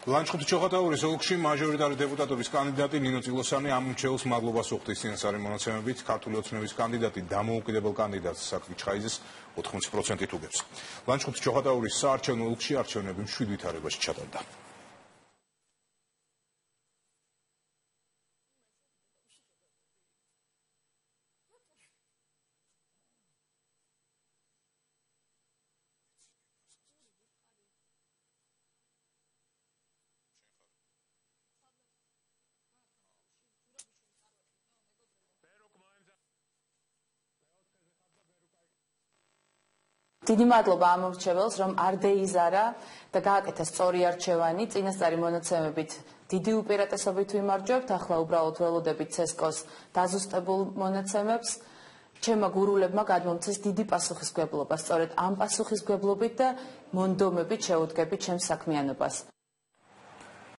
ლანჩხუთი ჩოხატაურის ოლქში მაჟორიტარი დეპუტატობის კანდიდატი ნინო წილოსანი ამჩეულს მადლობას უხდის წინასწარი მონაცემებით. ქართული ოცნების კანდიდატი დამოუკიდებელ კანდიდატს საქმე ჩხაიზეს 80%-ით უგებს. ლანჩხუთი ჩოხატაურის საარჩევნო ოლქში არჩევნები 7 ვითარებაში ჩატარდა. დიდი მადლობა ამ მრჩეველს, რომ არ დაიზარა და გააკეთა სწორი არჩევანი. წინასწარი მონაცემებით დიდი უპირატესობით ვიმარჯვებთ, ახლა უბრალოდ ველოდებით ცესკოს დაზუსტებულ მონაცემებს. ჩემმა გურულებმა გადმომცეს დიდი პასუხისმგებლობა, სწორედ ამ პასუხისმგებლობით და მონდომებით შეუდგებით ჩემს საქმიანობას.